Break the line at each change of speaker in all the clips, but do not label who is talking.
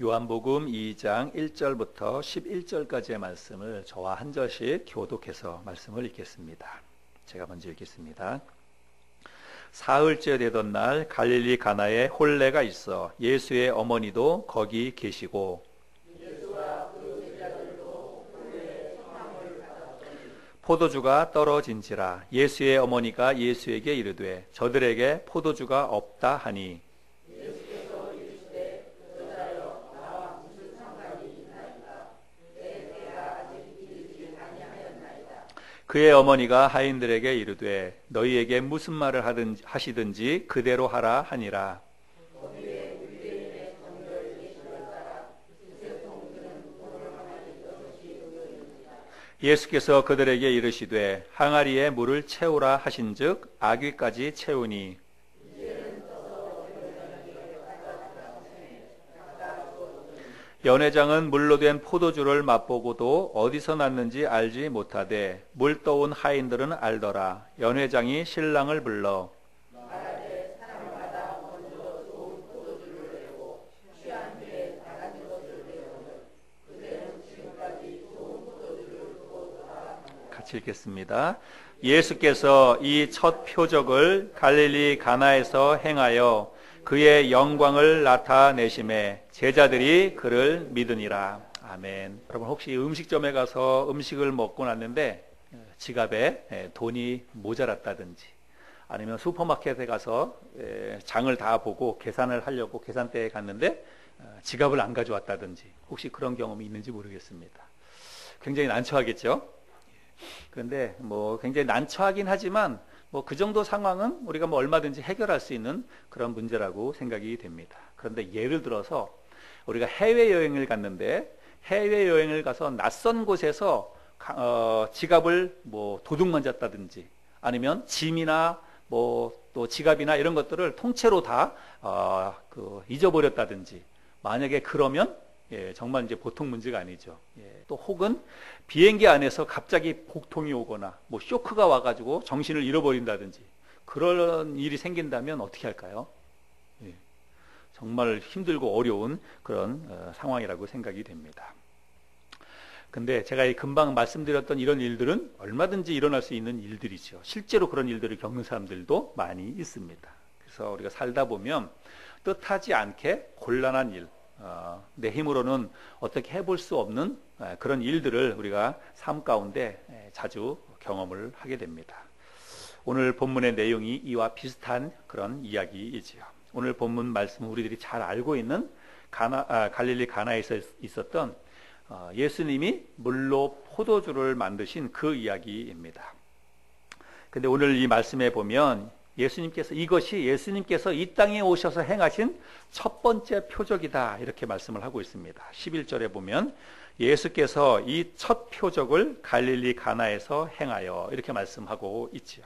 요한복음 2장 1절부터 11절까지의 말씀을 저와 한 절씩 교독해서 말씀을 읽겠습니다. 제가 먼저 읽겠습니다. 사흘째 되던 날 갈릴리 가나에 혼례가 있어 예수의 어머니도 거기 계시고 포도주가 떨어진지라 예수의 어머니가 예수에게 이르되 저들에게 포도주가 없다 하니 그의 어머니가 하인들에게 이르되 너희에게 무슨 말을 하시든지 그대로 하라 하니라. 예수께서 그들에게 이르시되 항아리에 물을 채우라 하신즉 아귀까지 채우니 연회장은 물로 된 포도주를 맛보고도 어디서 났는지 알지 못하되 물 떠온 하인들은 알더라. 연회장이 신랑을 불러 같이 읽겠습니다. 예수께서 이 첫 표적을 갈릴리 가나에서 행하여 그의 영광을 나타내심에 제자들이 그를 믿으니라. 아멘. 여러분 혹시 음식점에 가서 음식을 먹고 났는데 지갑에 돈이 모자랐다든지 아니면 슈퍼마켓에 가서 장을 다 보고 계산을 하려고 계산대에 갔는데 지갑을 안 가져왔다든지 혹시 그런 경험이 있는지 모르겠습니다. 굉장히 난처하겠죠? 그런데 굉장히 난처하긴 하지만 그 정도 상황은 우리가 얼마든지 해결할 수 있는 그런 문제라고 생각이 됩니다. 그런데 예를 들어서 우리가 해외여행을 갔는데 해외여행을 가서 낯선 곳에서 지갑을 도둑 맞았다든지 아니면 짐이나 또 지갑이나 이런 것들을 통째로 다 잊어버렸다든지 만약에 그러면 정말 이제 보통 문제가 아니죠. 또 혹은 비행기 안에서 갑자기 복통이 오거나 쇼크가 와가지고 정신을 잃어버린다든지 그런 일이 생긴다면 어떻게 할까요? 정말 힘들고 어려운 그런 상황이라고 생각이 됩니다. 근데 제가 금방 말씀드렸던 이런 일들은 얼마든지 일어날 수 있는 일들이죠. 실제로 그런 일들을 겪는 사람들도 많이 있습니다. 그래서 우리가 살다 보면 뜻하지 않게 곤란한 일, 내 힘으로는 어떻게 해볼 수 없는 그런 일들을 우리가 삶 가운데 자주 경험을 하게 됩니다. 오늘 본문의 내용이 이와 비슷한 그런 이야기이지요. 오늘 본문 말씀은 우리들이 잘 알고 있는 갈릴리 가나에서 있었던 예수님이 물로 포도주를 만드신 그 이야기입니다. 근데 오늘 이 말씀에 보면 이것이 예수님께서 이 땅에 오셔서 행하신 첫 번째 표적이다 이렇게 말씀을 하고 있습니다. 11절에 보면 예수께서 이 첫 표적을 갈릴리 가나에서 행하여 이렇게 말씀하고 있지요.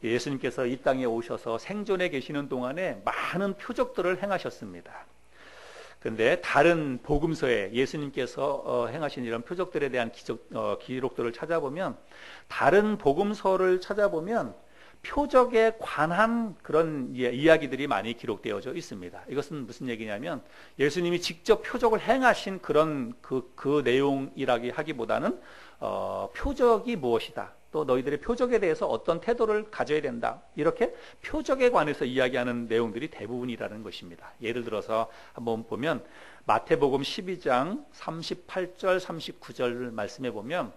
예수님께서 이 땅에 오셔서 생존해 계시는 동안에 많은 표적들을 행하셨습니다. 그런데 다른 복음서에 예수님께서 행하신 이런 표적들에 대한 기록들을 찾아보면 다른 복음서를 찾아보면 표적에 관한 그런 이야기들이 많이 기록되어져 있습니다. 이것은 무슨 얘기냐면 예수님이 직접 표적을 행하신 그런 그 내용이라기 하기보다는 표적이 무엇이다. 또 너희들의 표적에 대해서 어떤 태도를 가져야 된다. 이렇게 표적에 관해서 이야기하는 내용들이 대부분이라는 것입니다. 예를 들어서 한번 보면 마태복음 12장 38절 39절 말씀해 보면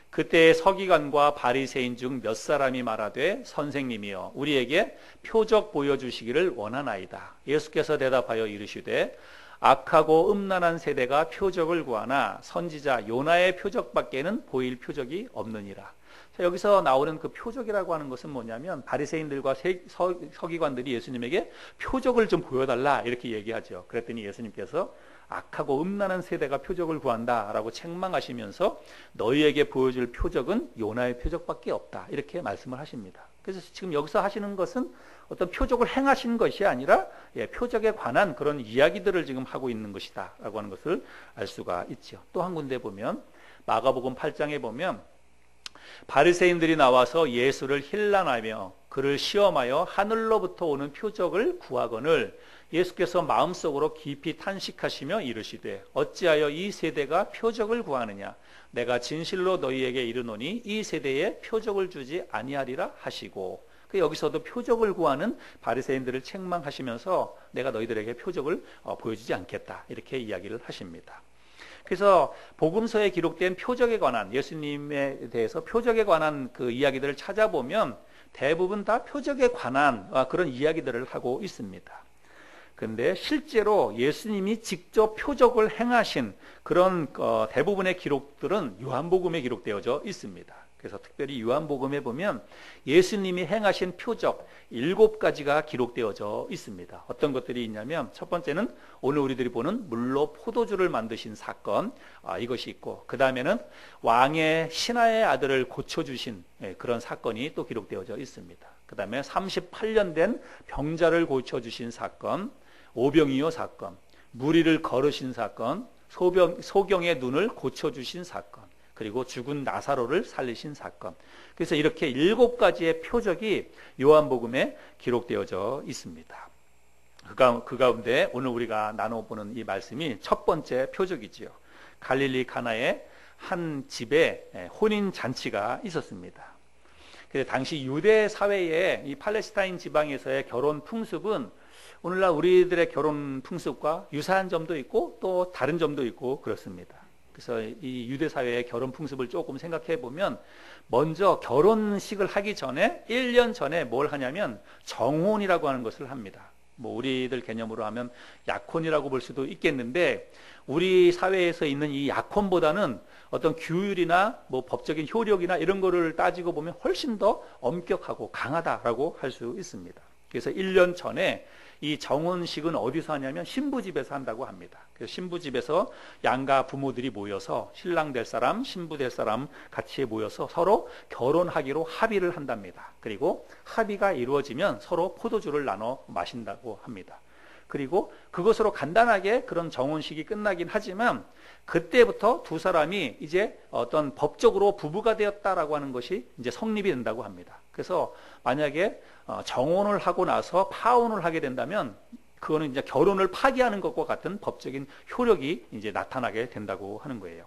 그때 서기관과 바리새인 중 몇 사람이 말하되 선생님이여 우리에게 표적 보여주시기를 원하나이다. 예수께서 대답하여 이르시되 악하고 음란한 세대가 표적을 구하나 선지자 요나의 표적밖에는 보일 표적이 없느니라. 자, 여기서 나오는 그 표적이라고 하는 것은 뭐냐면 바리새인들과 서기관들이 예수님에게 표적을 좀 보여달라 이렇게 얘기하죠. 그랬더니 예수님께서 악하고 음란한 세대가 표적을 구한다라고 책망하시면서 너희에게 보여줄 표적은 요나의 표적밖에 없다 이렇게 말씀을 하십니다. 그래서 지금 여기서 하시는 것은 어떤 표적을 행하신 것이 아니라 표적에 관한 그런 이야기들을 지금 하고 있는 것이다 라고 하는 것을 알 수가 있죠. 또 한 군데 보면 마가복음 8장에 보면 바리새인들이 나와서 예수를 힐난하며 그를 시험하여 하늘로부터 오는 표적을 구하거늘 예수께서 마음속으로 깊이 탄식하시며 이르시되 어찌하여 이 세대가 표적을 구하느냐 내가 진실로 너희에게 이르노니 이 세대에 표적을 주지 아니하리라 하시고, 여기서도 표적을 구하는 바리새인들을 책망하시면서 내가 너희들에게 표적을 보여주지 않겠다 이렇게 이야기를 하십니다. 그래서 복음서에 기록된 표적에 관한, 예수님에 대해서 표적에 관한 그 이야기들을 찾아보면 대부분 다 표적에 관한 그런 이야기들을 하고 있습니다. 그런데 실제로 예수님이 직접 표적을 행하신 그런 대부분의 기록들은 요한복음에 기록되어져 있습니다. 그래서 특별히 요한복음에 보면 예수님이 행하신 표적 7가지가 기록되어져 있습니다. 어떤 것들이 있냐면, 첫 번째는 오늘 우리들이 보는 물로 포도주를 만드신 사건, 이것이 있고, 그 다음에는 왕의 신하의 아들을 고쳐주신 그런 사건이 또 기록되어져 있습니다. 그 다음에 38년 된 병자를 고쳐주신 사건, 오병이어 사건, 무리를 걸으신 사건, 소경의 눈을 고쳐주신 사건, 그리고 죽은 나사로를 살리신 사건. 그래서 이렇게 7가지의 표적이 요한복음에 기록되어져 있습니다. 그 가운데 오늘 우리가 나눠보는 이 말씀이 첫 번째 표적이지요. 갈릴리 가나의 한 집에 혼인잔치가 있었습니다. 그래서 당시 유대 사회의 이 팔레스타인 지방에서의 결혼 풍습은 오늘날 우리들의 결혼 풍습과 유사한 점도 있고 또 다른 점도 있고 그렇습니다. 그래서 이 유대 사회의 결혼 풍습을 조금 생각해 보면, 먼저 결혼식을 하기 전에 1년 전에 뭘 하냐면 정혼이라고 하는 것을 합니다. 뭐 우리들 개념으로 하면 약혼이라고 볼 수도 있겠는데, 우리 사회에서 있는 이 약혼보다는 어떤 규율이나 뭐 법적인 효력이나 이런 거를 따지고 보면 훨씬 더 엄격하고 강하다라고 할 수 있습니다. 그래서 1년 전에 이 정혼식은 어디서 하냐면 신부 집에서 한다고 합니다. 그래서 신부 집에서 양가 부모들이 모여서 신랑 될 사람, 신부 될 사람 같이 모여서 서로 결혼하기로 합의를 한답니다. 그리고 합의가 이루어지면 서로 포도주를 나눠 마신다고 합니다. 그리고 그것으로 간단하게 그런 정혼식이 끝나긴 하지만, 그때부터 두 사람이 이제 어떤 법적으로 부부가 되었다라고 하는 것이 이제 성립이 된다고 합니다. 그래서 만약에 정혼을 하고 나서 파혼을 하게 된다면 그거는 이제 결혼을 파기하는 것과 같은 법적인 효력이 이제 나타나게 된다고 하는 거예요.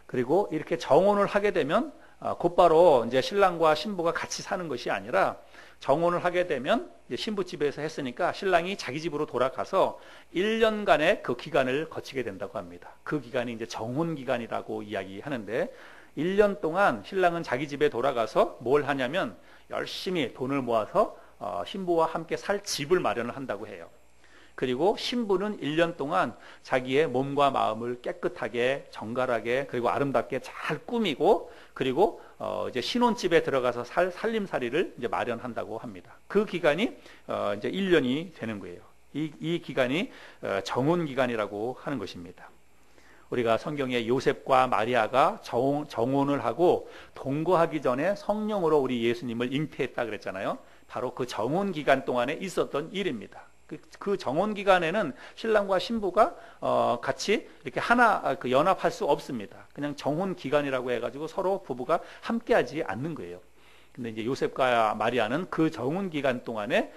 그리고 이렇게 정혼을 하게 되면 곧바로 이제 신랑과 신부가 같이 사는 것이 아니라, 정혼을 하게 되면 이제 신부 집에서 했으니까 신랑이 자기 집으로 돌아가서 1년간의 그 기간을 거치게 된다고 합니다. 그 기간이 이제 정혼 기간이라고 이야기하는데, 1년 동안 신랑은 자기 집에 돌아가서 뭘 하냐면 열심히 돈을 모아서 신부와 함께 살 집을 마련을 한다고 해요. 그리고 신부는 1년 동안 자기의 몸과 마음을 깨끗하게, 정갈하게, 그리고 아름답게 잘 꾸미고, 그리고 이제 신혼집에 들어가서 살림살이를 이제 마련한다고 합니다. 그 기간이 이제 1년이 되는 거예요. 이 기간이 정혼 기간이라고 하는 것입니다. 우리가 성경에 요셉과 마리아가 정혼을 하고 동거하기 전에 성령으로 우리 예수님을 잉태했다 그랬잖아요. 바로 그 정혼 기간 동안에 있었던 일입니다. 그 정혼 기간에는 신랑과 신부가 같이 이렇게 연합할 수 없습니다. 그냥 정혼 기간이라고 해가지고 서로 부부가 함께하지 않는 거예요. 근데 이제 요셉과 마리아는 그 정혼 기간 동안에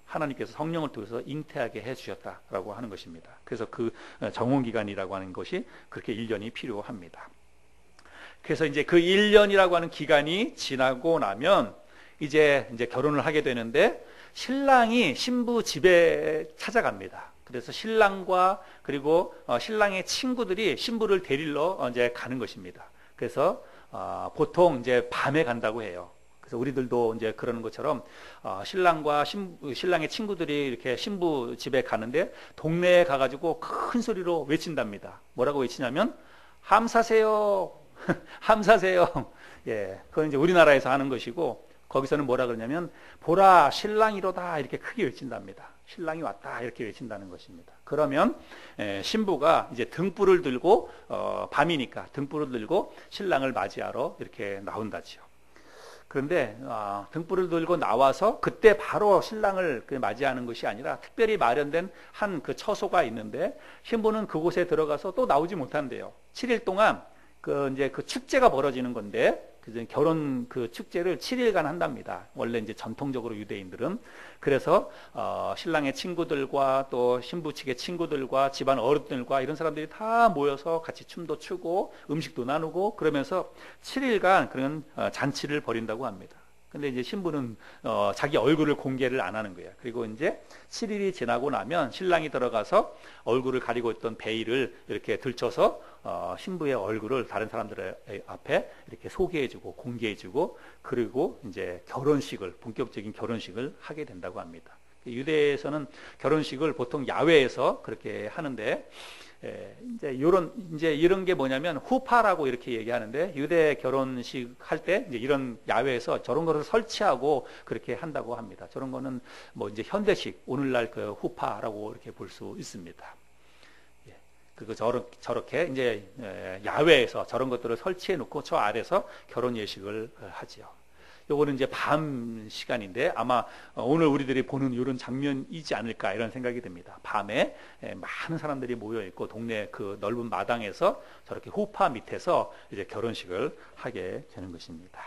하나님께서 성령을 통해서 잉태하게 해주셨다라고 하는 것입니다. 그래서 그 정혼 기간이라고 하는 것이 그렇게 1년이 필요합니다. 그래서 이제 그 1년이라고 하는 기간이 지나고 나면 이제 결혼을 하게 되는데, 신랑이 신부 집에 찾아갑니다. 그래서 신랑과 그리고 신랑의 친구들이 신부를 데리러 이제 가는 것입니다. 그래서 보통 이제 밤에 간다고 해요. 그래서 우리들도 이제 그러는 것처럼 신랑과 신랑의 친구들이 이렇게 신부 집에 가는데, 동네에 가가지고 큰 소리로 외친답니다. 뭐라고 외치냐면 함사세요, 함사세요. 예, 그건 이제 우리나라에서 하는 것이고, 거기서는 뭐라 그러냐면 보라 신랑이로다 이렇게 크게 외친답니다. 신랑이 왔다 이렇게 외친다는 것입니다. 그러면 신부가 이제 등불을 들고 밤이니까 등불을 들고 신랑을 맞이하러 이렇게 나온다지요. 그런데 등불을 들고 나와서 그때 바로 신랑을 맞이하는 것이 아니라 특별히 마련된 한 그 처소가 있는데, 신부는 그곳에 들어가서 또 나오지 못한대요. 7일 동안 그 축제가 벌어지는 건데, 그 결혼 그 축제를 7일간 한답니다. 원래 이제 전통적으로 유대인들은. 그래서 신랑의 친구들과 또 신부 측의 친구들과 집안 어른들과 이런 사람들이 다 모여서 같이 춤도 추고 음식도 나누고 그러면서 7일간 그런 잔치를 벌인다고 합니다. 근데 이제 신부는 자기 얼굴을 공개를 안 하는 거예요. 그리고 이제 7일이 지나고 나면 신랑이 들어가서 얼굴을 가리고 있던 베일을 이렇게 들쳐서 신부의 얼굴을 다른 사람들 앞에 이렇게 소개해주고 공개해주고 그리고 이제 본격적인 결혼식을 하게 된다고 합니다. 유대에서는 결혼식을 보통 야외에서 그렇게 하는데 이제 이런 게 뭐냐면 후파라고 이렇게 얘기하는데 유대 결혼식 할 때 이제 이런 야외에서 저런 거를 설치하고 그렇게 한다고 합니다. 저런 거는 뭐 이제 현대식 오늘날 그 후파라고 이렇게 볼 수 있습니다. 그리고 저렇게 이제 야외에서 저런 것들을 설치해 놓고 저 아래서 결혼 예식을 하지요. 요거는 이제 밤 시간인데 아마 오늘 우리들이 보는 이런 장면이지 않을까 이런 생각이 듭니다. 밤에 많은 사람들이 모여 있고 동네 그 넓은 마당에서 저렇게 호파 밑에서 이제 결혼식을 하게 되는 것입니다.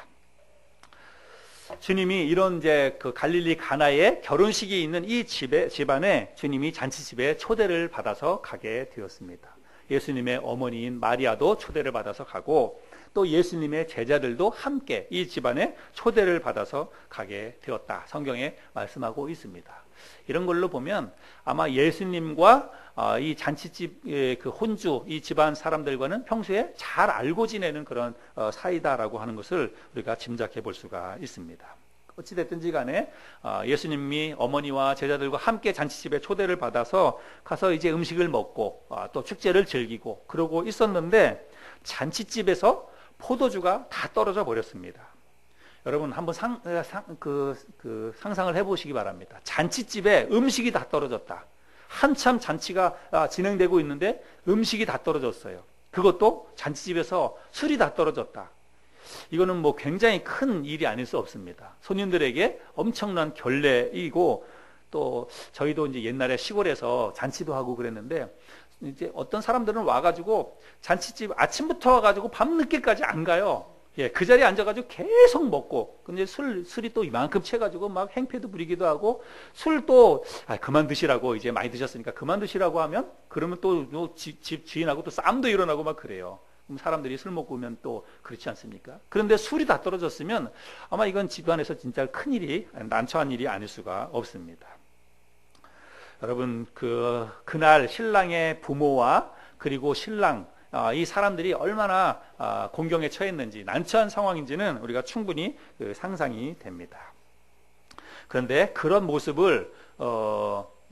주님이 이런 이제 그 갈릴리 가나에 결혼식이 있는 이 집안에 주님이 잔치집에 초대를 받아서 가게 되었습니다. 예수님의 어머니인 마리아도 초대를 받아서 가고 또 예수님의 제자들도 함께 이 집안에 초대를 받아서 가게 되었다. 성경에 말씀하고 있습니다. 이런 걸로 보면 아마 예수님과 이 잔치집 그 혼주 이 집안 사람들과는 평소에 잘 알고 지내는 그런 사이다라고 하는 것을 우리가 짐작해 볼 수가 있습니다. 어찌됐든지 간에 예수님이 어머니와 제자들과 함께 잔치집에 초대를 받아서 가서 이제 음식을 먹고 또 축제를 즐기고 그러고 있었는데 잔치집에서 포도주가 다 떨어져 버렸습니다. 여러분 한번 상상을 해보시기 바랍니다. 잔치집에 음식이 다 떨어졌다. 한참 잔치가 진행되고 있는데 음식이 다 떨어졌어요. 그것도 잔치집에서 술이 다 떨어졌다. 이거는 뭐 굉장히 큰 일이 아닐 수 없습니다. 손님들에게 엄청난 결례이고 또 저희도 이제 옛날에 시골에서 잔치도 하고 그랬는데 이제 어떤 사람들은 와가지고 잔치집 아침부터 와가지고 밤늦게까지 안 가요. 그 자리에 앉아가지고 계속 먹고, 근데 술이 또 이만큼 채가지고 막 행패도 부리기도 하고, 술도, 그만 드시라고, 이제 많이 드셨으니까 그만 드시라고 하면, 그러면 또 집 주인하고 또 싸움도 일어나고 막 그래요. 그럼 사람들이 술 먹고 오면 또 그렇지 않습니까? 그런데 술이 다 떨어졌으면 아마 이건 집안에서 진짜 큰일이, 난처한 일이 아닐 수가 없습니다. 여러분, 그날 신랑의 부모와 그리고 신랑, 이 사람들이 얼마나 공경에 처했는지 난처한 상황인지는 우리가 충분히 상상이 됩니다. 그런데 그런 모습을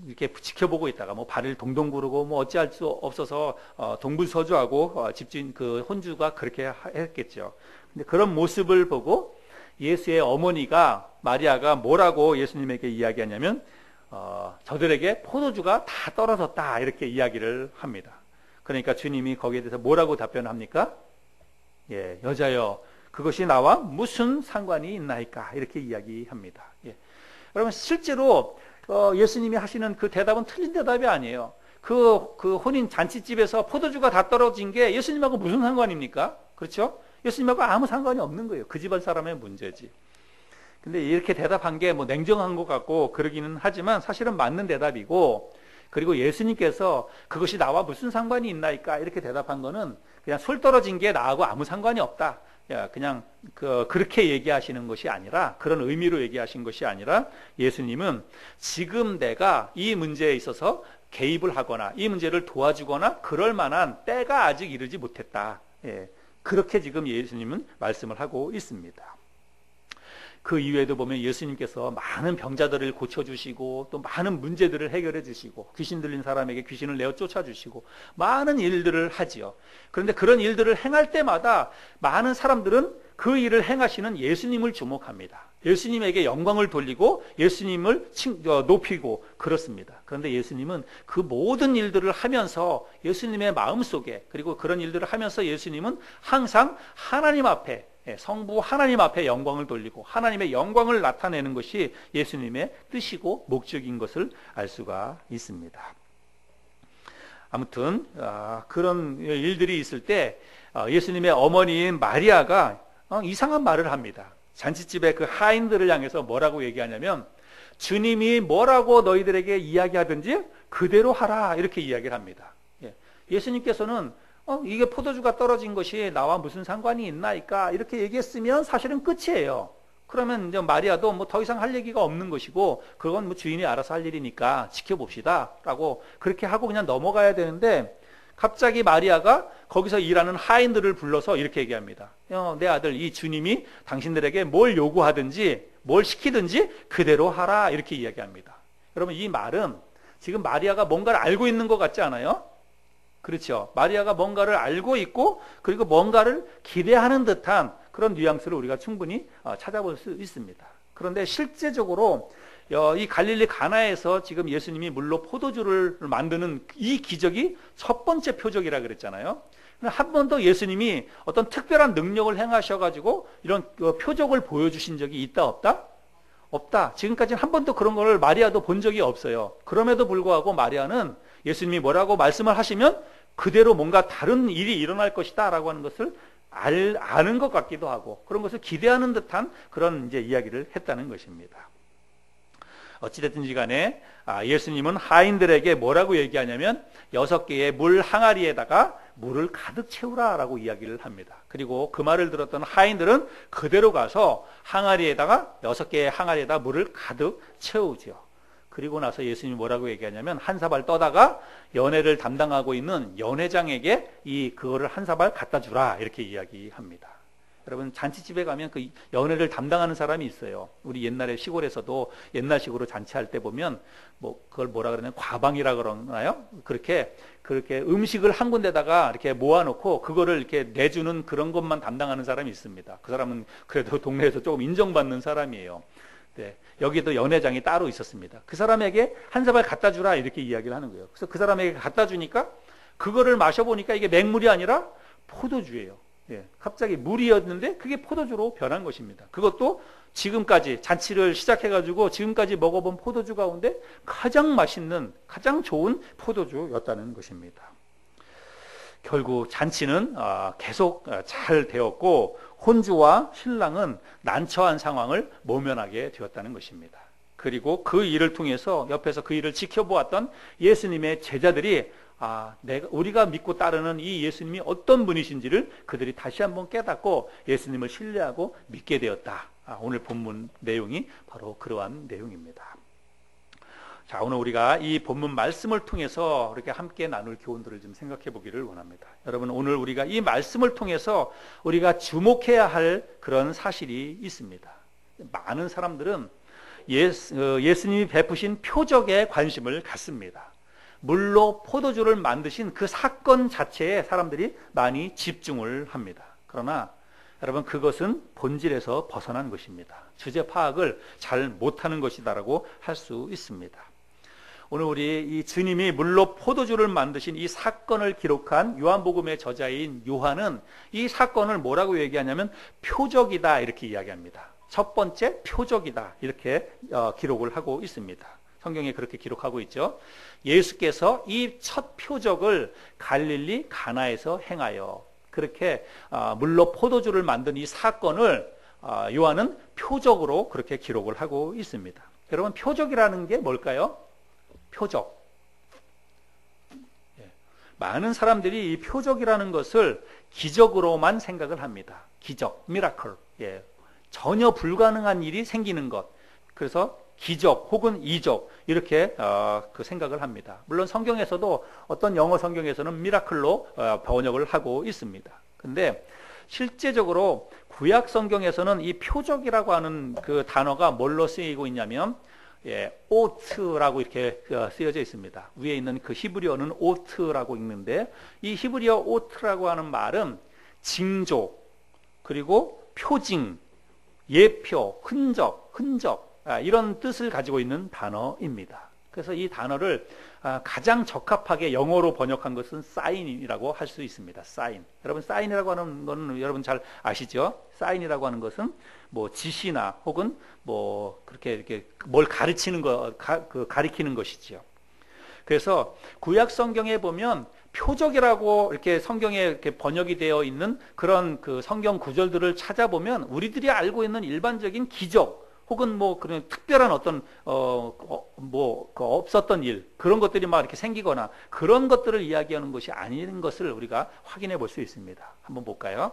이렇게 지켜보고 있다가 뭐 발을 동동 구르고 뭐 어찌할 수 없어서 동분서주하고 집주인 그 혼주가 그렇게 했겠죠. 근데 그런 모습을 보고 예수의 어머니가 마리아가 뭐라고 예수님에게 이야기하냐면 저들에게 포도주가 다 떨어졌다 이렇게 이야기를 합니다. 그러니까 주님이 거기에 대해서 뭐라고 답변합니까? 여자여, 그것이 나와 무슨 상관이 있나이까? 이렇게 이야기합니다. 여러분, 실제로 예수님이 하시는 그 대답은 틀린 대답이 아니에요. 그 혼인 잔치집에서 포도주가 다 떨어진 게 예수님하고 무슨 상관입니까? 그렇죠? 예수님하고 아무 상관이 없는 거예요. 그 집안 사람의 문제지. 근데 이렇게 대답한 게 뭐 냉정한 것 같고 그러기는 하지만 사실은 맞는 대답이고, 그리고 예수님께서 그것이 나와 무슨 상관이 있나이까 이렇게 대답한 거는 그냥 술 떨어진 게 나하고 아무 상관이 없다. 그냥 그렇게 얘기하시는 것이 아니라, 그런 의미로 얘기하신 것이 아니라, 예수님은 지금 내가 이 문제에 있어서 개입을 하거나 이 문제를 도와주거나 그럴 만한 때가 아직 이르지 못했다. 그렇게 지금 예수님은 말씀을 하고 있습니다. 그 이후에도 보면 예수님께서 많은 병자들을 고쳐주시고 또 많은 문제들을 해결해 주시고 귀신 들린 사람에게 귀신을 내어 쫓아주시고 많은 일들을 하지요. 그런데 그런 일들을 행할 때마다 많은 사람들은 그 일을 행하시는 예수님을 주목합니다. 예수님에게 영광을 돌리고 예수님을 높이고 그렇습니다. 그런데 예수님은 그 모든 일들을 하면서 예수님의 마음속에, 그리고 그런 일들을 하면서 예수님은 항상 하나님 앞에, 성부 하나님 앞에 영광을 돌리고 하나님의 영광을 나타내는 것이 예수님의 뜻이고 목적인 것을 알 수가 있습니다. 아무튼 그런 일들이 있을 때 예수님의 어머니인 마리아가 이상한 말을 합니다. 잔치집에 그 하인들을 향해서 뭐라고 얘기하냐면 주님이 뭐라고 너희들에게 이야기하든지 그대로 하라 이렇게 이야기를 합니다. 예수님께서는 이게 포도주가 떨어진 것이 나와 무슨 상관이 있나이까 이렇게 얘기했으면 사실은 끝이에요. 그러면 이제 마리아도 뭐 더 이상 할 얘기가 없는 것이고 그건 뭐 주인이 알아서 할 일이니까 지켜봅시다 라고 그렇게 하고 그냥 넘어가야 되는데 갑자기 마리아가 거기서 일하는 하인들을 불러서 이렇게 얘기합니다. 내 아들 이 주님이 당신들에게 뭘 요구하든지 뭘 시키든지 그대로 하라 이렇게 이야기합니다. 여러분 이 말은 지금 마리아가 뭔가를 알고 있는 것 같지 않아요? 그렇죠. 마리아가 뭔가를 알고 있고 그리고 뭔가를 기대하는 듯한 그런 뉘앙스를 우리가 충분히 찾아볼 수 있습니다. 그런데 실제적으로 이 갈릴리 가나에서 지금 예수님이 물로 포도주를 만드는 이 기적이 첫 번째 표적이라 그랬잖아요. 한 번도 예수님이 어떤 특별한 능력을 행하셔가지고 이런 표적을 보여주신 적이 있다 없다? 없다. 지금까지는 한 번도 그런 걸 마리아도 본 적이 없어요. 그럼에도 불구하고 마리아는 예수님이 뭐라고 말씀을 하시면 그대로 뭔가 다른 일이 일어날 것이다 라고 하는 것을 아는 것 같기도 하고 그런 것을 기대하는 듯한 그런 이제 이야기를 했다는 것입니다. 어찌됐든지 간에 예수님은 하인들에게 뭐라고 얘기하냐면 6개의 물 항아리에다가 물을 가득 채우라 라고 이야기를 합니다. 그리고 그 말을 들었던 하인들은 그대로 가서 6개의 항아리에다 물을 가득 채우죠. 그리고 나서 예수님이 뭐라고 얘기하냐면 한 사발 떠다가 연회를 담당하고 있는 연회장에게 그거를 한 사발 갖다 주라 이렇게 이야기합니다. 여러분 잔치집에 가면 그 연회를 담당하는 사람이 있어요. 우리 옛날에 시골에서도 옛날식으로 잔치할 때 보면 뭐 그걸 뭐라 그러냐 과방이라 그러나요? 그렇게 음식을 한 군데다가 이렇게 모아놓고 그거를 이렇게 내주는 그런 것만 담당하는 사람이 있습니다. 그 사람은 그래도 동네에서 조금 인정받는 사람이에요. 네, 여기도 연회장이 따로 있었습니다. 그 사람에게 한 사발 갖다 주라 이렇게 이야기를 하는 거예요. 그래서 그 사람에게 갖다 주니까 그거를 마셔보니까 이게 맹물이 아니라 포도주예요. 갑자기 물이었는데 그게 포도주로 변한 것입니다. 그것도 지금까지 잔치를 시작해가지고 지금까지 먹어본 포도주 가운데 가장 맛있는 가장 좋은 포도주였다는 것입니다. 결국 잔치는 계속 잘 되었고 혼주와 신랑은 난처한 상황을 모면하게 되었다는 것입니다. 그리고 그 일을 통해서 옆에서 그 일을 지켜보았던 예수님의 제자들이 우리가 믿고 따르는 이 예수님이 어떤 분이신지를 그들이 다시 한번 깨닫고 예수님을 신뢰하고 믿게 되었다. 오늘 본문 내용이 바로 그러한 내용입니다. 자, 오늘 우리가 이 본문 말씀을 통해서 이렇게 함께 나눌 교훈들을 좀 생각해 보기를 원합니다. 여러분, 오늘 우리가 이 말씀을 통해서 우리가 주목해야 할 그런 사실이 있습니다. 많은 사람들은 예수님이 베푸신 표적에 관심을 갖습니다. 물로 포도주를 만드신 그 사건 자체에 사람들이 많이 집중을 합니다. 그러나 여러분, 그것은 본질에서 벗어난 것입니다. 주제 파악을 잘 못하는 것이다라고 할 수 있습니다. 오늘 우리 이 주님이 물로 포도주를 만드신 이 사건을 기록한 요한복음의 저자인 요한은 이 사건을 뭐라고 얘기하냐면 표적이다 이렇게 이야기합니다. 첫 번째 표적이다 이렇게 기록을 하고 있습니다. 성경에 그렇게 기록하고 있죠. 예수께서 이 첫 표적을 갈릴리 가나에서 행하여 그렇게 물로 포도주를 만든 이 사건을 요한은 표적으로 그렇게 기록을 하고 있습니다. 여러분, 표적이라는 게 뭘까요? 표적. 많은 사람들이 이 표적이라는 것을 기적으로만 생각을 합니다. 기적, 미라클. 전혀 불가능한 일이 생기는 것. 그래서 기적 혹은 이적 이렇게 그 생각을 합니다. 물론 성경에서도 어떤 영어 성경에서는 미라클로 번역을 하고 있습니다. 근데 실제적으로 구약 성경에서는 이 표적이라고 하는 그 단어가 뭘로 쓰이고 있냐면 오트라고 이렇게 쓰여져 있습니다. 위에 있는 그 히브리어는 오트라고 읽는데 이 히브리어 오트라고 하는 말은 징조 그리고 표징, 예표, 흔적 이런 뜻을 가지고 있는 단어입니다. 그래서 이 단어를 가장 적합하게 영어로 번역한 것은 사인이라고 할 수 있습니다. 사인. 여러분, 사인이라고 하는 건 여러분 잘 아시죠? 사인이라고 하는 것은 뭐 지시나 혹은 뭐 그렇게 이렇게 뭘 가르치는 가리키는 것이지요. 그래서 구약 성경에 보면 표적이라고 이렇게 성경에 이렇게 번역이 되어 있는 그런 그 성경 구절들을 찾아보면 우리들이 알고 있는 일반적인 기적 혹은 뭐 그런 특별한 어떤 없었던 일 그런 것들이 막 이렇게 생기거나 그런 것들을 이야기하는 것이 아닌 것을 우리가 확인해 볼 수 있습니다. 한번 볼까요?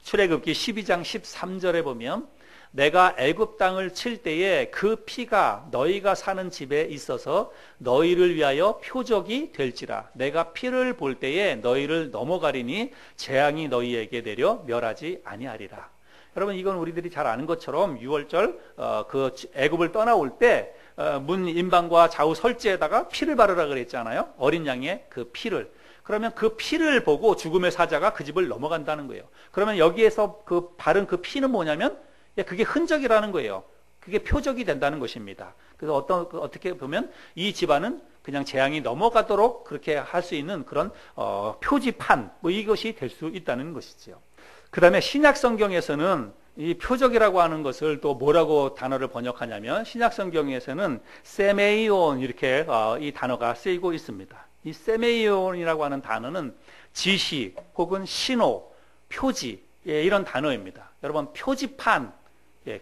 출애굽기 12장 13절에 보면 내가 애굽 땅을 칠 때에 그 피가 너희가 사는 집에 있어서 너희를 위하여 표적이 될지라. 내가 피를 볼 때에 너희를 넘어가리니 재앙이 너희에게 내려 멸하지 아니하리라. 여러분, 이건 우리들이 잘 아는 것처럼 6월절 그 애굽을 떠나올 때 문 임방과 좌우 설지에다가 피를 바르라 그랬잖아요. 어린 양의 그 피를. 그러면 그 피를 보고 죽음의 사자가 그 집을 넘어간다는 거예요. 그러면 여기에서 그 바른 그 피는 뭐냐면 그게 흔적이라는 거예요. 그게 표적이 된다는 것입니다. 그래서 어떻게 보면 이 집안은 그냥 재앙이 넘어가도록 그렇게 할 수 있는 그런 표지판 뭐 이것이 될 수 있다는 것이죠. 그 다음에 신약 성경에서는 이 표적이라고 하는 것을 또 뭐라고 단어를 번역하냐면 신약 성경에서는 세메이온 이렇게 이 단어가 쓰이고 있습니다. 이 세메이온이라고 하는 단어는 지시 혹은 신호, 표지 이런 단어입니다. 여러분 표지판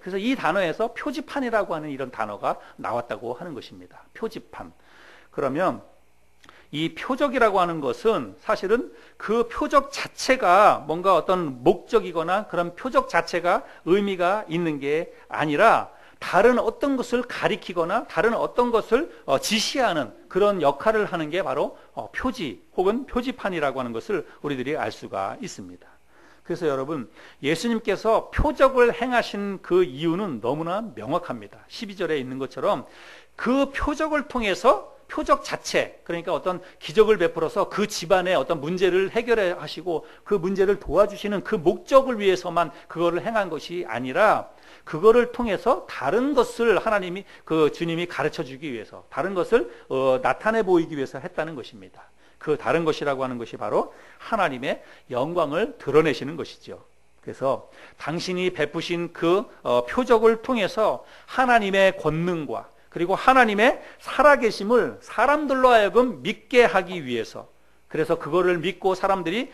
그래서 이 단어에서 표지판이라고 하는 이런 단어가 나왔다고 하는 것입니다. 표지판. 그러면 이 표적이라고 하는 것은 사실은 그 표적 자체가 뭔가 어떤 목적이거나 그런 표적 자체가 의미가 있는 게 아니라 다른 어떤 것을 가리키거나 다른 어떤 것을 지시하는 그런 역할을 하는 게 바로 표지 혹은 표지판이라고 하는 것을 우리들이 알 수가 있습니다. 그래서 여러분, 예수님께서 표적을 행하신 그 이유는 너무나 명확합니다. 12절에 있는 것처럼 그 표적을 통해서 표적 자체, 그러니까 어떤 기적을 베풀어서 그 집안의 어떤 문제를 해결해 하시고 그 문제를 도와주시는 그 목적을 위해서만 그거를 행한 것이 아니라 그거를 통해서 다른 것을 하나님이 그 주님이 가르쳐 주기 위해서 다른 것을 나타내 보이기 위해서 했다는 것입니다. 그 다른 것이라고 하는 것이 바로 하나님의 영광을 드러내시는 것이죠. 그래서 당신이 베푸신 그 표적을 통해서 하나님의 권능과 그리고 하나님의 살아계심을 사람들로 하여금 믿게 하기 위해서 그래서 그거를 믿고 사람들이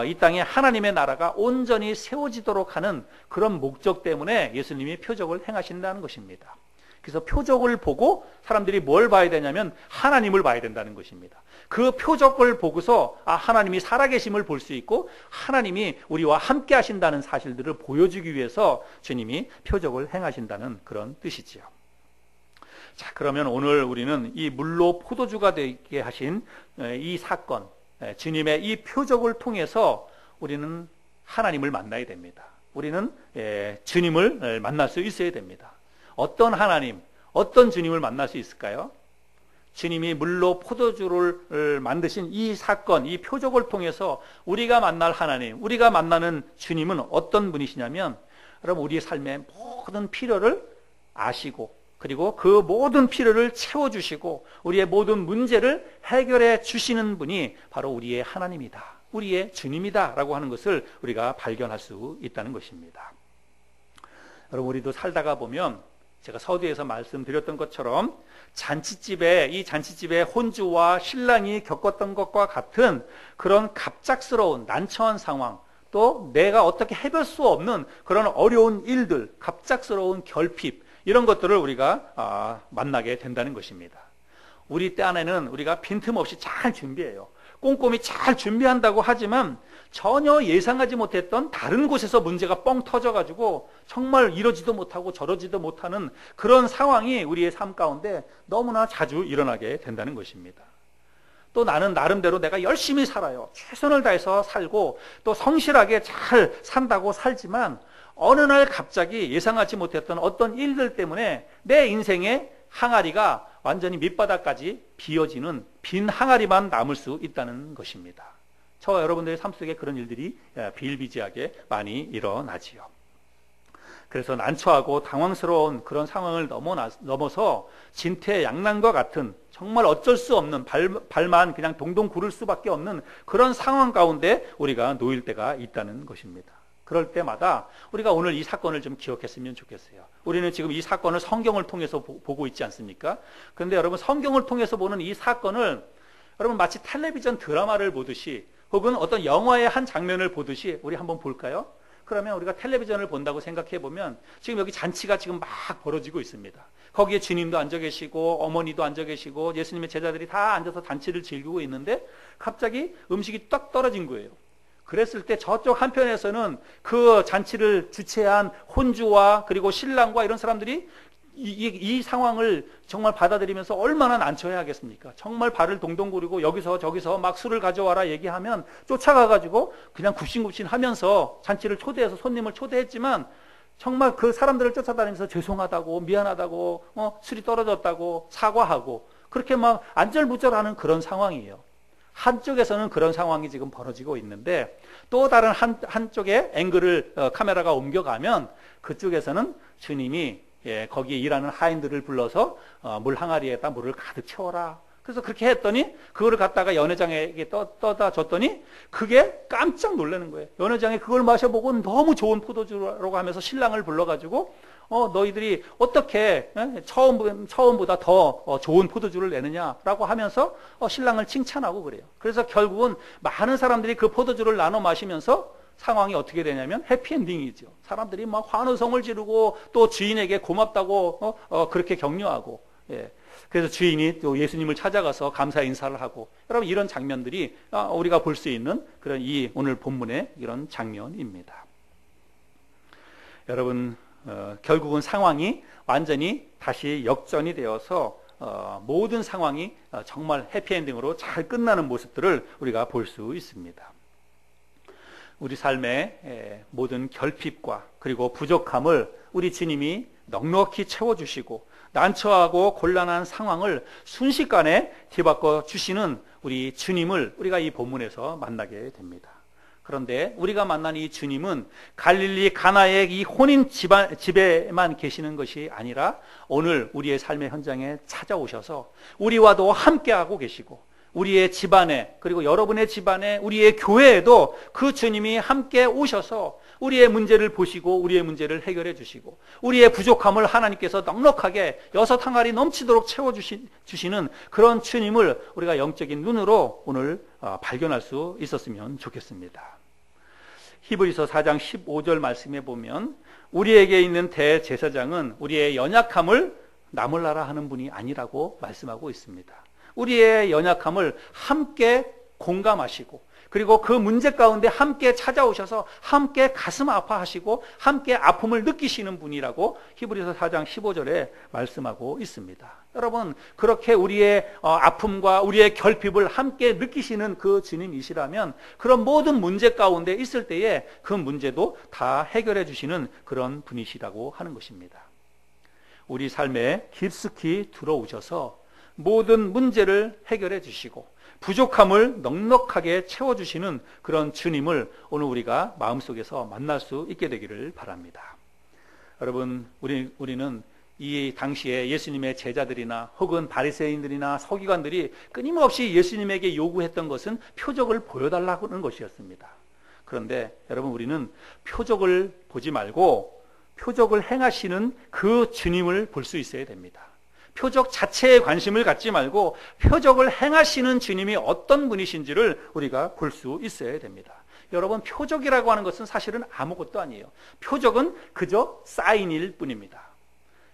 이 땅에 하나님의 나라가 온전히 세워지도록 하는 그런 목적 때문에 예수님이 표적을 행하신다는 것입니다. 그래서 표적을 보고 사람들이 뭘 봐야 되냐면 하나님을 봐야 된다는 것입니다. 그 표적을 보고서 하나님이 살아계심을 볼 수 있고 하나님이 우리와 함께 하신다는 사실들을 보여주기 위해서 주님이 표적을 행하신다는 그런 뜻이지요. 자, 그러면 오늘 우리는 이 물로 포도주가 되게 하신 이 사건, 주님의 이 표적을 통해서 우리는 하나님을 만나야 됩니다. 우리는 주님을 만날 수 있어야 됩니다. 어떤 하나님, 어떤 주님을 만날 수 있을까요? 주님이 물로 포도주를 만드신 이 사건, 이 표적을 통해서 우리가 만날 하나님, 우리가 만나는 주님은 어떤 분이시냐면 여러분 우리의 삶의 모든 필요를 아시고 그리고 그 모든 필요를 채워주시고 우리의 모든 문제를 해결해 주시는 분이 바로 우리의 하나님이다. 우리의 주님이다 라고 하는 것을 우리가 발견할 수 있다는 것입니다. 여러분 우리도 살다가 보면 제가 서두에서 말씀드렸던 것처럼 이 잔치집에 혼주와 신랑이 겪었던 것과 같은 그런 갑작스러운 난처한 상황 또 내가 어떻게 해볼 수 없는 그런 어려운 일들, 갑작스러운 결핍 이런 것들을 우리가 만나게 된다는 것입니다. 우리 때 안에는 우리가 빈틈없이 잘 준비해요. 꼼꼼히 잘 준비한다고 하지만 전혀 예상하지 못했던 다른 곳에서 문제가 뻥 터져가지고 정말 이러지도 못하고 저러지도 못하는 그런 상황이 우리의 삶 가운데 너무나 자주 일어나게 된다는 것입니다. 또 나는 나름대로 내가 열심히 살아요. 최선을 다해서 살고 또 성실하게 잘 산다고 살지만 어느 날 갑자기 예상하지 못했던 어떤 일들 때문에 내 인생의 항아리가 완전히 밑바닥까지 비어지는 빈 항아리만 남을 수 있다는 것입니다. 저와 여러분들의 삶 속에 그런 일들이 비일비재하게 많이 일어나지요. 그래서 난처하고 당황스러운 그런 상황을 넘어서 진퇴양난과 같은 정말 어쩔 수 없는 발만 그냥 동동 구를 수밖에 없는 그런 상황 가운데 우리가 놓일 때가 있다는 것입니다. 그럴 때마다 우리가 오늘 이 사건을 좀 기억했으면 좋겠어요. 우리는 지금 이 사건을 성경을 통해서 보고 있지 않습니까? 그런데 여러분 성경을 통해서 보는 이 사건을 여러분 마치 텔레비전 드라마를 보듯이 혹은 어떤 영화의 한 장면을 보듯이 우리 한번 볼까요? 그러면 우리가 텔레비전을 본다고 생각해 보면 지금 여기 잔치가 지금 막 벌어지고 있습니다. 거기에 주님도 앉아 계시고 어머니도 앉아 계시고 예수님의 제자들이 다 앉아서 잔치를 즐기고 있는데 갑자기 음식이 딱 떨어진 거예요. 그랬을 때 저쪽 한편에서는 그 잔치를 주최한 혼주와 그리고 신랑과 이런 사람들이 이 상황을 정말 받아들이면서 얼마나 난처해 하겠습니까? 정말 발을 동동 구르고 여기서 저기서 막 술을 가져와라 얘기하면 쫓아가가지고 그냥 굽신굽신 하면서 잔치를 초대해서 손님을 초대했지만 정말 그 사람들을 쫓아다니면서 죄송하다고 미안하다고 술이 떨어졌다고 사과하고 그렇게 막 안절부절하는 그런 상황이에요. 한쪽에서는 그런 상황이 지금 벌어지고 있는데 또 다른 한쪽에 앵글을 카메라가 옮겨가면 그쪽에서는 주님이 거기에 일하는 하인들을 불러서 물 항아리에다 물을 가득 채워라. 그래서 그렇게 했더니 그거를 갖다가 연회장에게 떠다 줬더니 그게 깜짝 놀라는 거예요. 연회장이 그걸 마셔보고 너무 좋은 포도주라고 하면서 신랑을 불러가지고 너희들이 어떻게 처음보다 더 좋은 포도주를 내느냐라고 하면서 신랑을 칭찬하고 그래요. 그래서 결국은 많은 사람들이 그 포도주를 나눠 마시면서 상황이 어떻게 되냐면 해피엔딩이죠. 사람들이 막 환호성을 지르고 또 주인에게 고맙다고 그렇게 격려하고 그래서 주인이 또 예수님을 찾아가서 감사 인사를 하고 여러분 이런 장면들이 우리가 볼 수 있는 그런 이 오늘 본문의 이런 장면입니다. 여러분 결국은 상황이 완전히 다시 역전이 되어서 모든 상황이 정말 해피엔딩으로 잘 끝나는 모습들을 우리가 볼 수 있습니다. 우리 삶의 모든 결핍과 그리고 부족함을 우리 주님이 넉넉히 채워주시고 난처하고 곤란한 상황을 순식간에 뒤바꿔 주시는 우리 주님을 우리가 이 본문에서 만나게 됩니다. 그런데 우리가 만난 이 주님은 갈릴리 가나의 이 혼인 집에만 계시는 것이 아니라 오늘 우리의 삶의 현장에 찾아오셔서 우리와도 함께하고 계시고 우리의 집안에 그리고 여러분의 집안에 우리의 교회에도 그 주님이 함께 오셔서 우리의 문제를 보시고 우리의 문제를 해결해 주시고 우리의 부족함을 하나님께서 넉넉하게 여섯 항아리 넘치도록 채워주시는 그런 주님을 우리가 영적인 눈으로 오늘 발견할 수 있었으면 좋겠습니다. 히브리서 4장 15절 말씀에 보면 우리에게 있는 대제사장은 우리의 연약함을 나몰라라 하는 분이 아니라고 말씀하고 있습니다. 우리의 연약함을 함께 공감하시고 그리고 그 문제 가운데 함께 찾아오셔서 함께 가슴 아파하시고 함께 아픔을 느끼시는 분이라고 히브리서 4장 15절에 말씀하고 있습니다. 여러분 그렇게 우리의 아픔과 우리의 결핍을 함께 느끼시는 그 주님이시라면 그런 모든 문제 가운데 있을 때에 그 문제도 다 해결해 주시는 그런 분이시라고 하는 것입니다. 우리 삶에 깊숙이 들어오셔서 모든 문제를 해결해 주시고 부족함을 넉넉하게 채워주시는 그런 주님을 오늘 우리가 마음속에서 만날 수 있게 되기를 바랍니다. 여러분 우리는 이 당시에 예수님의 제자들이나 혹은 바리새인들이나 서기관들이 끊임없이 예수님에게 요구했던 것은 표적을 보여달라는 것이었습니다. 그런데 여러분 우리는 표적을 보지 말고 표적을 행하시는 그 주님을 볼 수 있어야 됩니다. 표적 자체에 관심을 갖지 말고 표적을 행하시는 주님이 어떤 분이신지를 우리가 볼 수 있어야 됩니다. 여러분 표적이라고 하는 것은 사실은 아무것도 아니에요. 표적은 그저 사인일 뿐입니다.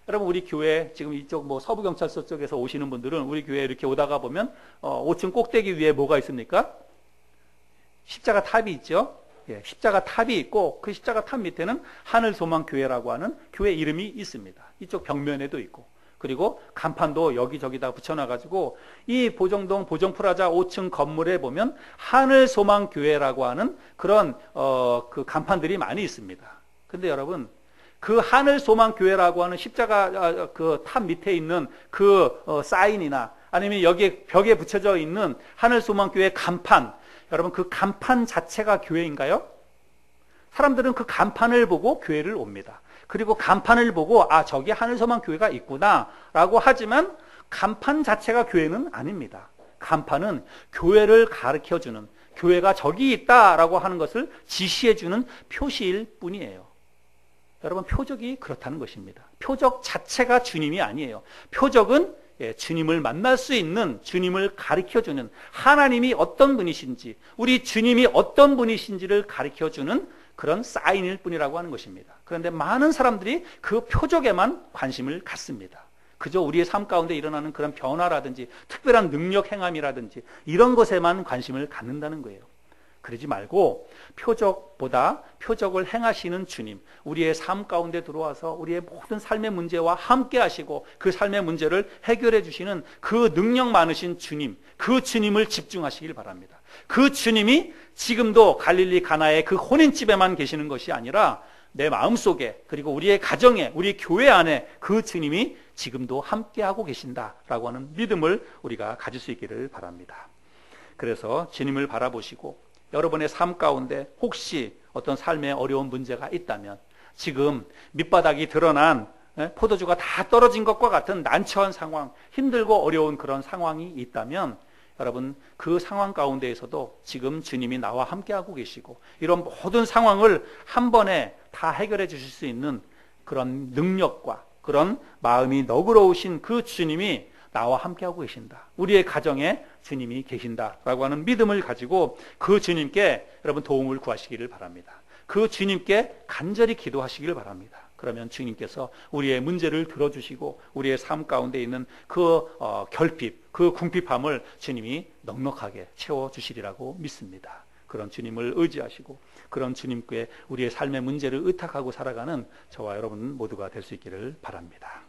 여러분 우리 교회 지금 이쪽 서부경찰서 쪽에서 오시는 분들은 우리 교회 이렇게 오다가 보면 5층 꼭대기 위에 뭐가 있습니까? 십자가 탑이 있죠. 십자가 탑이 있고 그 십자가 탑 밑에는 하늘소망교회라고 하는 교회 이름이 있습니다. 이쪽 벽면에도 있고 그리고 간판도 여기저기다 붙여놔가지고 이 보정동 보정프라자 5층 건물에 보면 하늘소망교회라고 하는 그런 그 간판들이 많이 있습니다. 근데 여러분 그 하늘소망교회라고 하는 십자가 그 탑 밑에 있는 그 사인이나 아니면 여기에 벽에 붙여져 있는 하늘소망교회 간판, 여러분 그 간판 자체가 교회인가요? 사람들은 그 간판을 보고 교회를 옵니다. 그리고 간판을 보고 저기 하늘소망교회가 있구나 라고 하지만 간판 자체가 교회는 아닙니다. 간판은 교회를 가르쳐주는, 교회가 저기 있다라고 하는 것을 지시해주는 표시일 뿐이에요. 여러분 표적이 그렇다는 것입니다. 표적 자체가 주님이 아니에요. 표적은 주님을 만날 수 있는, 주님을 가르쳐주는, 하나님이 어떤 분이신지, 우리 주님이 어떤 분이신지를 가르쳐주는 그런 사인일 뿐이라고 하는 것입니다. 그런데 많은 사람들이 그 표적에만 관심을 갖습니다. 그저 우리의 삶 가운데 일어나는 그런 변화라든지 특별한 능력 행함이라든지 이런 것에만 관심을 갖는다는 거예요. 그러지 말고 표적보다 표적을 행하시는 주님, 우리의 삶 가운데 들어와서 우리의 모든 삶의 문제와 함께 하시고 그 삶의 문제를 해결해 주시는 그 능력 많으신 주님, 그 주님을 집중하시길 바랍니다. 그 주님이 지금도 갈릴리 가나의 그 혼인집에만 계시는 것이 아니라 내 마음속에, 그리고 우리의 가정에, 우리 교회 안에 그 주님이 지금도 함께하고 계신다라고 하는 믿음을 우리가 가질 수 있기를 바랍니다. 그래서 주님을 바라보시고 여러분의 삶 가운데 혹시 어떤 삶에 어려운 문제가 있다면, 지금 밑바닥이 드러난 포도주가 다 떨어진 것과 같은 난처한 상황, 힘들고 어려운 그런 상황이 있다면 여러분 그 상황 가운데에서도 지금 주님이 나와 함께하고 계시고 이런 모든 상황을 한 번에 다 해결해 주실 수 있는 그런 능력과 그런 마음이 너그러우신 그 주님이 나와 함께하고 계신다, 우리의 가정에 주님이 계신다라고 하는 믿음을 가지고 그 주님께 여러분 도움을 구하시기를 바랍니다. 그 주님께 간절히 기도하시기를 바랍니다. 그러면 주님께서 우리의 문제를 들어주시고 우리의 삶 가운데 있는 그 결핍, 그 궁핍함을 주님이 넉넉하게 채워주시리라고 믿습니다. 그런 주님을 의지하시고 그런 주님께 우리의 삶의 문제를 의탁하고 살아가는 저와 여러분 모두가 될 수 있기를 바랍니다.